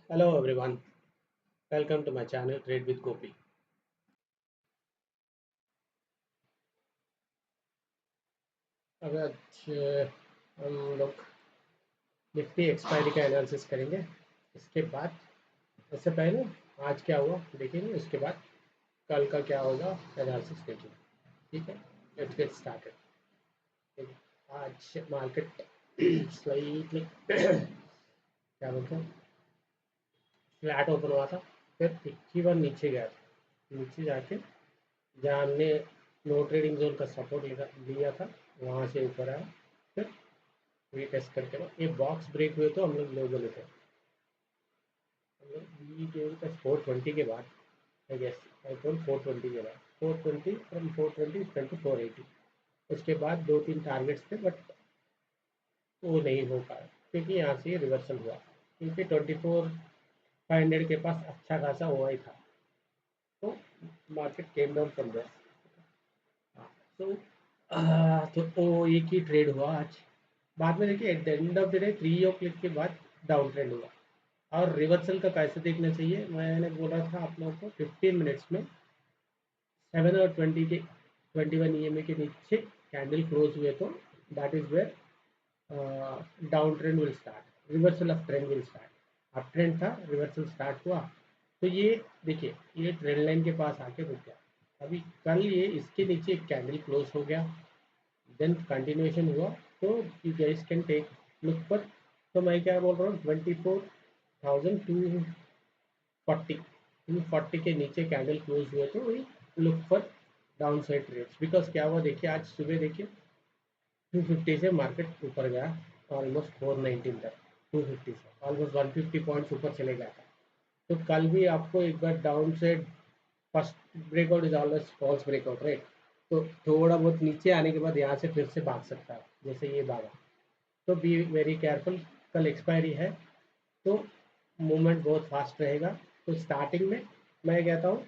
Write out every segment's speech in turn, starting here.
Hello everyone, welcome to my channel Trade with Gopi. अब आज हम लोग निफ्टी एक्सपायरी का एनालिसिस करेंगे। इसके बाद इससे पहले आज क्या हुआ देखेंगे, उसके बाद कल का क्या होगा एनालिसिस देखेंगे। ठीक है, लेट्स गेट स्टार्टेड। आज मार्केट स्लाइटली क्या बोलते हैं, फ्लैट ओपन हुआ था, फिर 51 नीचे गया था। नीचे जाके जहाँ हमने नो ट्रेडिंग जोन का सपोर्ट लिया था, वहाँ से ऊपर आया, फिर रीटेस्ट करके ना ये बॉक्स ब्रेक हुए तो हम लोग लो बोले थे। हम लोग बी के ऊपर 420 के बाद, आई गेस आई टोल्ड 420 के बाद 420 फ्रॉम 420 फ्रंट टू 480। उसके बाद दो तीन टारगेट्स थे बट वो नहीं हो पाया क्योंकि यहाँ से रिवर्सल हुआ, क्योंकि 24,500 के पास अच्छा खासा हुआ ही था, तो market came down from there. तो वो एक ही ट्रेड हुआ आज। बाद में देखिए at the end of the day 3 के बाद डाउन ट्रेंड हुआ। और रिवर्सल का कैसे देखना चाहिए, मैंने बोला था आप लोगों को 15 मिनट्स में 7 और 20 के 21 ईएमए के नीचे कैंडल क्लोज हुए तो that is where down trend will start, reversal of trend will start. Up trend था, रिवर्सल स्टार्ट हुआ, तो ये देखिए ये ट्रेंड लाइन के पास आके रुक गया। अभी कल ये इसके नीचे एक कैंडल क्लोज हो गया, देन कंटिन्यूएशन हुआ, तो you guys can take look पर। तो मैं क्या बोल रहा हूँ, 24,240 के नीचे कैंडल क्लोज हुए तो वही look for down side trades. Because क्या हुआ देखिए, आज सुबह देखिए 250 से मार्केट ऊपर गया, ऑलमोस्ट 419 तक। 250 से ऑलमोस्ट 150 पॉइंट्स ऊपर चले गया था। तो कल भी आपको एक बार down side, first breakout is always false breakout, right? तो थोड़ा बहुत नीचे आने के बाद यहाँ से फिर से भाग सकता है, जैसे ये भागा। तो बी वेरी केयरफुल, कल एक्सपायरी है, तो मूवमेंट बहुत फास्ट रहेगा। तो स्टार्टिंग में मैं कहता हूँ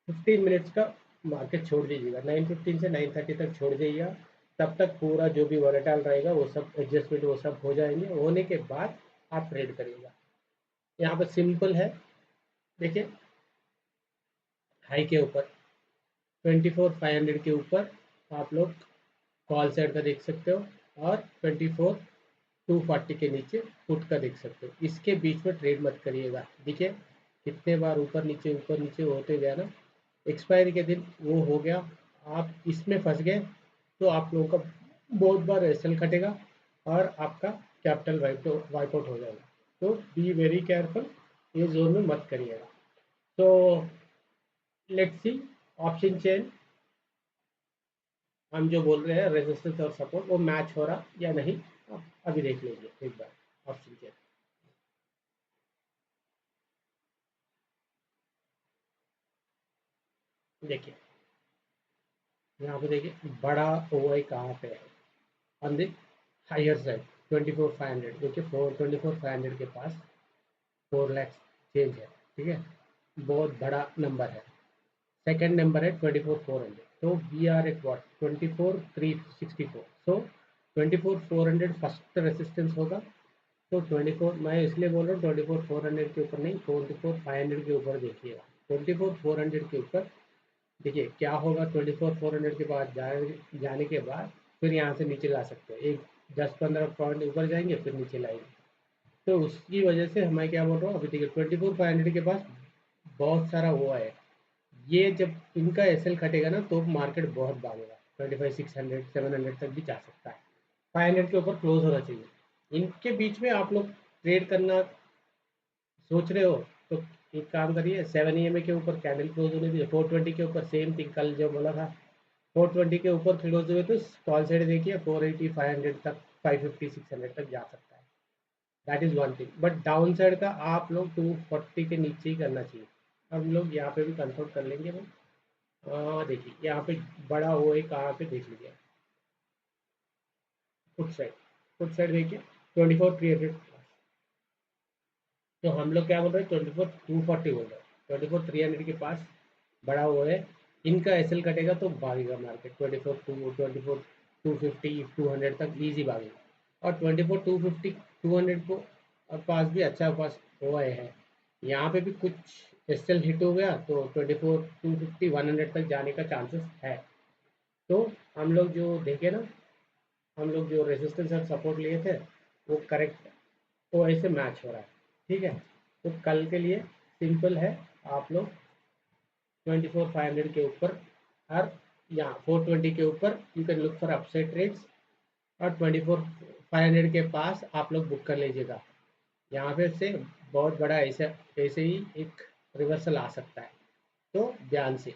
15 मिनट्स का मार्केट छोड़ दीजिएगा, 9:15 से 9:30 तक छोड़ दीजिएगा। तब तक पूरा जो भी वॉलेटाइल रहेगा वो सब एडजस्टमेंट वो सब हो जाएंगे, होने के बाद आप ट्रेड करिएगा। यहाँ पर सिंपल है, देखिए हाई के ऊपर 24,500 के ऊपर आप लोग कॉल साइड का देख सकते हो, और 24,240 के नीचे पुट का देख सकते हो। इसके बीच में ट्रेड मत करिएगा। देखिए कितने बार ऊपर नीचे होते गया ना, एक्सपायरी के दिन वो हो गया, आप इसमें फंस गए, तो आप लोगों का बहुत बार एसएल कटेगा और आपका कैपिटल वाइप आउट हो जाएगा। तो बी वेरी केयरफुल, ये जोन में मत करिएगा। तो लेट्स सी ऑप्शन चेन, हम जो बोल रहे हैं रेजिस्टेंस और सपोर्ट वो मैच हो रहा या नहीं, अभी देख लीजिए एक बार ऑप्शन चेन। देखिए यहाँ पे देखिए बड़ा ओ आई कहाँ पे है, ऑन द हायर साइड 24,500। देखिए 24,500 के पास 4 लाख चेंज है, ठीक है, बहुत बड़ा नंबर है। सेकंड नंबर है 24,400, तो we are at what 24,364। So 24,400 first resistance होगा। तो 24 मैं इसलिए बोल रहा हूँ 24,400 के ऊपर नहीं, 24,500 के ऊपर देखिएगा। 24,400 के ऊपर देखिए क्या होगा, 24,400 के बाद जाने के बाद फिर यहाँ से नीचे ला सकते हैं, एक 10-15 पॉइंट ऊपर जाएंगे फिर नीचे लाएंगे। तो उसकी वजह से मैं क्या बोल रहा हूँ, अभी देखिए 24,500 के पास बहुत सारा हुआ है। ये जब इनका एसएल कटेगा ना तो मार्केट बहुत भागेगा, 25,600 700 तक भी जा सकता है। 500 के ऊपर क्लोज होना चाहिए। इनके बीच में आप लोग ट्रेड करना सोच रहे हो तो एक काम करिए, 7 EMA के ऊपर कैंडल क्लोज होने दीजिए। 420 के ऊपर सेम थिंग कल जो बोला था, 420 के ऊपर क्लोज हुए तो कॉल साइड देखिए 480 500 तक, 550 600 तक जा सकता है। That is one thing, but down side का आप लोग 240 के नीचे ही करना चाहिए। हम लोग यहाँ पे भी कंफर्म कर लेंगे भाई। देखिए यहाँ पे बड़ा वो एक कहाँ पे देख लीजिए, फुट साइड देखिए 24,300। तो हम लोग क्या बोल रहे हैं, 24,240 बोल रहे हैं। 24,300 के पास बड़ा वो है, इनका एसएल कटेगा तो भागेगा मार्केट 24,250 200 तक इजी भागेगा। और 24,250 200 को पास भी अच्छा पास हुआ है। यहाँ पे भी कुछ एसएल हिट हो गया तो 24 250 100 तक जाने का चांसेस है। तो हम लोग जो देखे ना, हम लोग जो रेजिस्टेंस और सपोर्ट लिए थे वो करेक्ट, वो ऐसे मैच हो रहा है। ठीक है, तो कल के लिए सिंपल है, आप लोग 24,500 के ऊपर और यहाँ 420 के ऊपर you can look for upside trades, और 24,500 के पास आप लोग बुक कर लीजिएगा। यहाँ पे से बहुत बड़ा ऐसे ऐसे ही एक रिवर्सल आ सकता है, तो ध्यान से।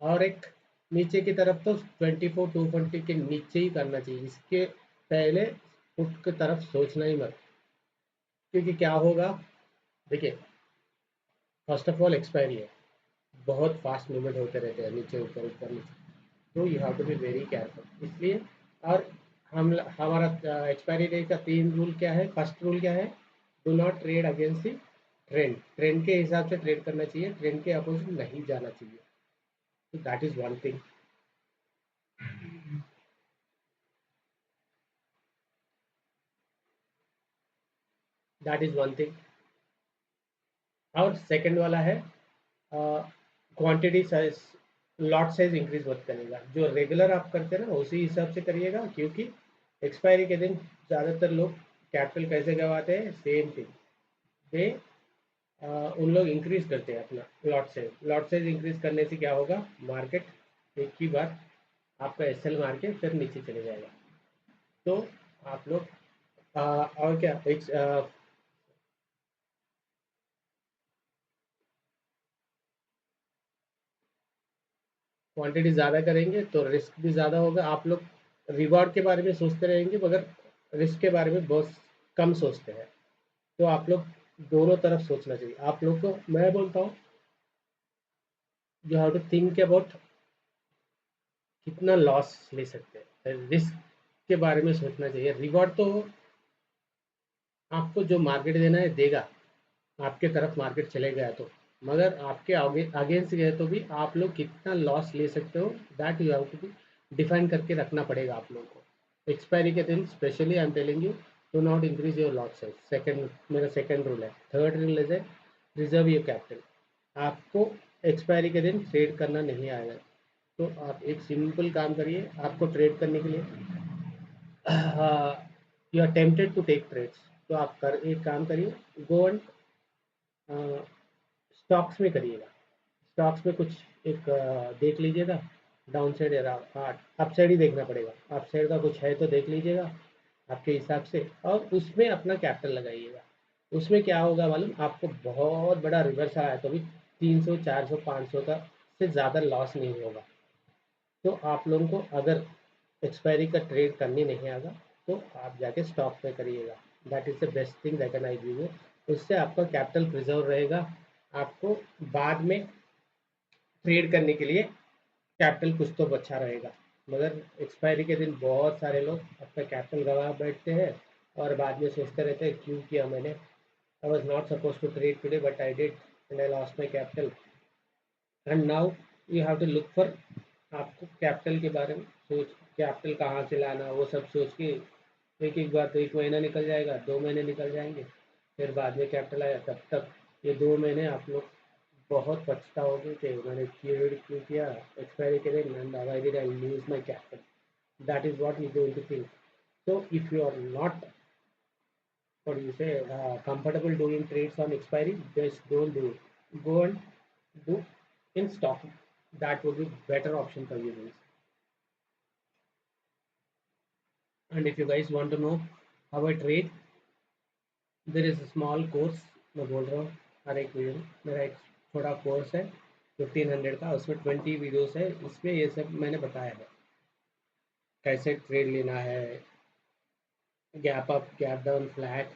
और एक नीचे की तरफ तो 24,220 के नीचे ही करना चाहिए, इसके पहले पुट की तरफ सोचना ही मत। क्योंकि क्या होगा, देखिए, फर्स्ट ऑफ ऑल एक्सपायरी है, बहुत फास्ट मूवमेंट होते रहते हैं नीचे ऊपर ऊपर नीचे, तो you have to be very careful इसलिए। और हम हमारा एक्सपायरी डेट का 3 रूल क्या है। फर्स्ट रूल क्या है, do not trade against the trend, trend के हिसाब से ट्रेड करना चाहिए, ट्रेंड के अपोजिट नहीं जाना चाहिए। तो that is one thing. That is one thing. और सेकंड वाला है quantity size, lot size increase मत करेगा, जो रेगुलर आप करते हैं ना उसी हिसाब से करिएगा। क्योंकि एक्सपायरी के दिन ज़्यादातर लोग कैपिटल कैसे गवाते हैं, सेम थिंग, दे उन लोग इंक्रीज करते हैं अपना lot size. Lot size increase करने से क्या होगा, मार्केट एक ही बार आपका एसएल मार के फिर नीचे चले जाएगा। तो आप लोग और क्या एक क्वांटिटी ज़्यादा करेंगे तो रिस्क भी ज़्यादा होगा। आप लोग रिवॉर्ड के बारे में सोचते रहेंगे मगर रिस्क के बारे में बहुत कम सोचते हैं। तो आप लोग दोनों तरफ सोचना चाहिए। आप लोग को मैं बोलता हूँ, you have to think about कितना लॉस ले सकते हैं, रिस्क के बारे में सोचना चाहिए। रिवॉर्ड तो आपको जो मार्केट देना है देगा, आपके तरफ मार्केट चले गया तो, मगर आपके आगे अगेंस्ट गए तो भी आप लोग कितना लॉस ले सकते हो, that you have to be define करके रखना पड़ेगा आप लोगों को। एक्सपायरी के दिन specially I am telling you, do not increase your lot size. Second, मेरा सेकंड रूल है। Third rule is reserve your capital. आपको एक्सपायरी के दिन ट्रेड करना नहीं आएगा, तो आप एक सिंपल काम करिए। आपको ट्रेड करने के लिए you are tempted to take trades, तो आप कर एक काम करिए, गो एंड स्टॉक्स में करिएगा। स्टॉक्स में कुछ एक देख लीजिएगा, डाउन साइड या अप साइड ही देखना पड़ेगा। अप साइड का कुछ है तो देख लीजिएगा आपके हिसाब से, और उसमें अपना कैपिटल लगाइएगा। उसमें क्या होगा मालूम आपको, बहुत बड़ा रिवर्स आया तो भी 300 400 500 का से ज़्यादा लॉस नहीं होगा। तो आप लोगों को अगर एक्सपायरी का ट्रेड करने नहीं आएगा तो आप जाके स्टॉक में करिएगा। That is the best thing that can I give you. उससे आपका कैपिटल प्रिजर्व रहेगा। आपको बाद में ट्रेड करने के लिए कैपिटल कुछ तो बचा रहेगा। मगर एक्सपायरी के दिन बहुत सारे लोग अपना कैपिटल गवा बैठते हैं और बाद में सोचते रहते हैं क्यों किया मैंने, I was not suppose to trade today but I did and I lost my capital. And now you have to look for, आपको कैपिटल के बारे में सोच, कैपिटल कहाँ से लाना वो सब सोच के एक एक बार तो 1 महीना निकल जाएगा, 2 महीने निकल जाएंगे, फिर बाद में कैपिटल आया तब तक ये 2 महीने आप लोग बहुत पछताओगे कि मैंने ट्रेड क्यों किया एक्सपायरी के दिन, and why did I lose my capital. That is what you going to think. So if you are not, what do you say, comfortable doing trades on expiry, just don't do it. Go and do in stock. That would be better option for you guys. And if you guys want to know how I trade, there is a small course मैं बोल रहा हूँ हर एक video में। मेरा एक छोटा course है 1500 का, उसमें 20 वीडियोस है, इसमें ये सब मैंने बताया है कैसे ट्रेड लेना है, gap up gap down flat,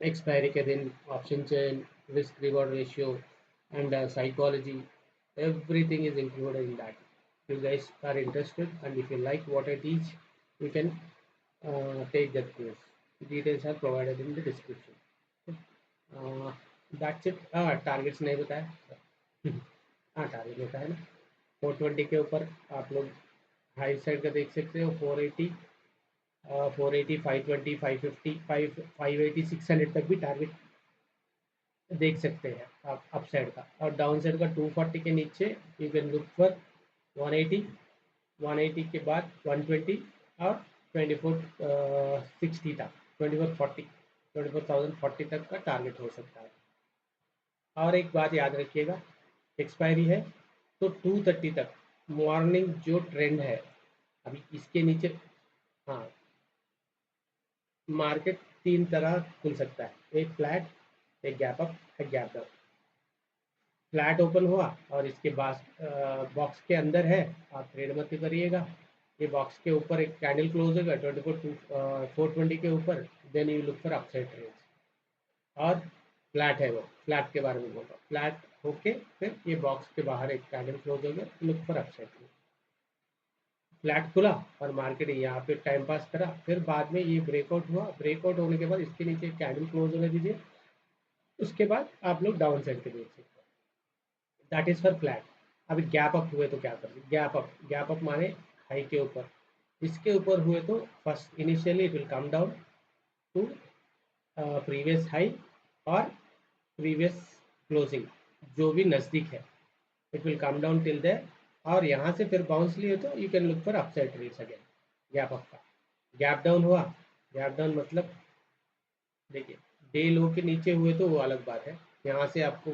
expiry के दिन, option chain, risk reward ratio, and psychology. Everything is included in that. If you guys are interested and if you like what I teach, you can take that course. Details are provided in the description. Uh, that's it. Targets नहीं बताया। हाँ, target होता है ना, 420 के ऊपर आप लोग हाई साइड का देख सकते हो, 480, 480, 520, 550, 580, 600 तक भी टारगेट देख सकते हैं आप अप साइड का, और डाउन साइड का 240 के नीचे यू कैन लुक फॉर 180, 180 के बाद 120 और 2460 तक, 2440, 24,040 तक का टारगेट हो सकता है। और एक बात याद रखिएगा, एक्सपायरी है तो 230 तक मॉर्निंग जो ट्रेंड है अभी इसके नीचे। हाँ, मार्केट तीन तरह खुल सकता है, एक फ्लैट, एक गैप अप, एक गैप डाउन। फ्लैट ओपन हुआ और इसके बाद बॉक्स के अंदर है, आप ट्रेड मत करिएगा। ये बॉक्स के ऊपर एक कैंडल क्लोज होगा 420 के ऊपर, then you look for upside trades. और फ्लैट है, वो फ्लैट के बारे में बोल रहा हूँ, फ्लैट होके फिर ये बॉक्स के बाहर एक कैंडल क्लोज हो गया, look for upside trade. Flat खुला और मार्केट यहाँ पे टाइम पास करा, फिर बाद में ये ब्रेकआउट हुआ, ब्रेकआउट होने के बाद इसके नीचे कैंडल क्लोज होने दीजिए, उसके बाद आप लोग डाउन साइड के देख सकते हैं। That is for flat. अभी गैप अप हुए तो क्या करें, गैप अप माने हाई के ऊपर, इसके ऊपर हुए तो first initially it will come down to previous high और प्रीवियस क्लोजिंग जो भी नज़दीक है, it will come down till there, और यहाँ से फिर बाउंस लिए तो you can look for upside trades again. Gap up का गैप डाउन हुआ, गैप डाउन मतलब देखिए डे लो के नीचे हुए तो वो अलग बात है, यहाँ से आपको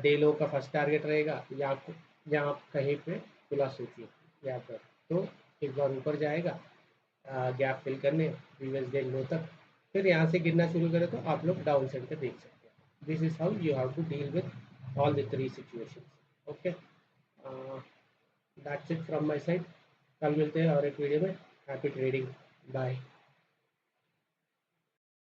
डे लो का फर्स्ट टारगेट रहेगा, या यहाँ कहीं पे खुला सोचिए यहाँ पर, तो एक बार ऊपर जाएगा गैप फिल करने प्रीवियस डे लो तक, फिर यहाँ से गिरना शुरू करे तो आप लोग डाउन साइड पे देख सकते हैं। This is how you have to deal with all the three situations. Okay, that's it from my side. कल मिलते हैं और एक वीडियो में। Happy trading, bye.